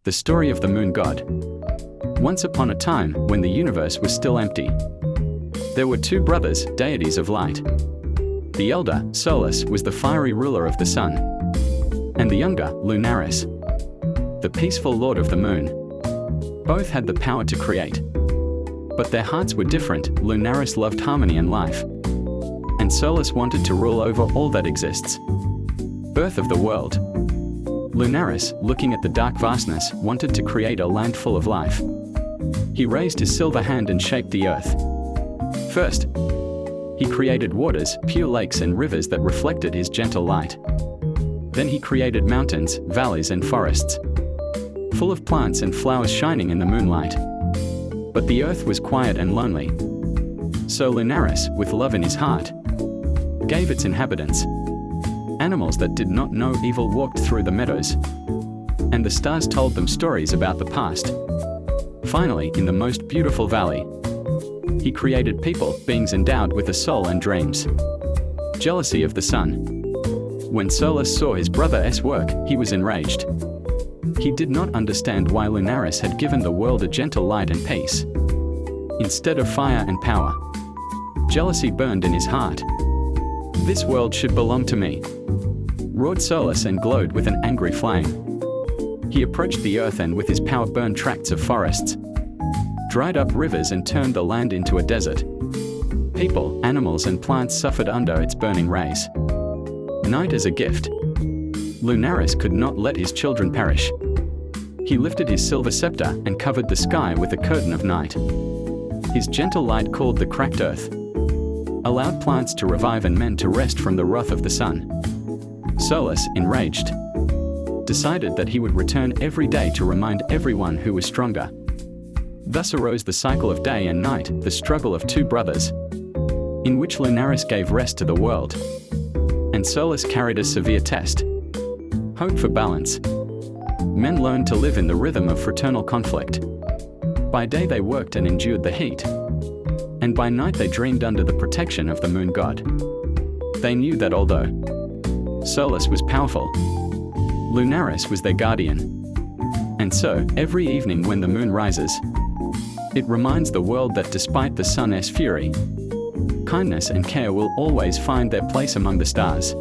The story of the moon god. Once upon a time, when the universe was still empty, there were two brothers, deities of light. The elder, Solus, was the fiery ruler of the sun, and the younger, Lunaris, the peaceful lord of the moon. Both had the power to create, but their hearts were different. Lunaris loved harmony and life, and Solus wanted to rule over all that exists. Birth of the world. Lunaris, looking at the dark vastness, wanted to create a land full of life. He raised his silver hand and shaped the earth. First, he created waters, pure lakes and rivers that reflected his gentle light. Then he created mountains, valleys and forests, full of plants and flowers shining in the moonlight. But the earth was quiet and lonely. So Lunaris, with love in his heart, gave its inhabitants animals that did not know evil walked through the meadows, and the stars told them stories about the past. Finally, in the most beautiful valley, he created people, beings endowed with a soul and dreams. Jealousy of the sun. When Solus saw his brother's work, he was enraged. He did not understand why Lunaris had given the world a gentle light and peace, instead of fire and power. Jealousy burned in his heart. "This world should belong to me," roared Solus and glowed with an angry flame. He approached the earth and with his power burned tracts of forests, dried up rivers and turned the land into a desert. People, animals and plants suffered under its burning rays. Night as a gift. Lunaris could not let his children perish. He lifted his silver scepter and covered the sky with a curtain of night. His gentle light cooled the cracked earth, allowed plants to revive and men to rest from the wrath of the sun. Solus, enraged, decided that he would return every day to remind everyone who was stronger. Thus arose the cycle of day and night, the struggle of two brothers, in which Lunaris gave rest to the world, and Solus carried a severe test. Hope for balance. Men learned to live in the rhythm of fraternal conflict. By day they worked and endured the heat, and by night they dreamed under the protection of the moon god. They knew that although Solus was powerful, Lunaris was their guardian. And so, every evening when the moon rises, it reminds the world that despite the sun's fury, kindness and care will always find their place among the stars.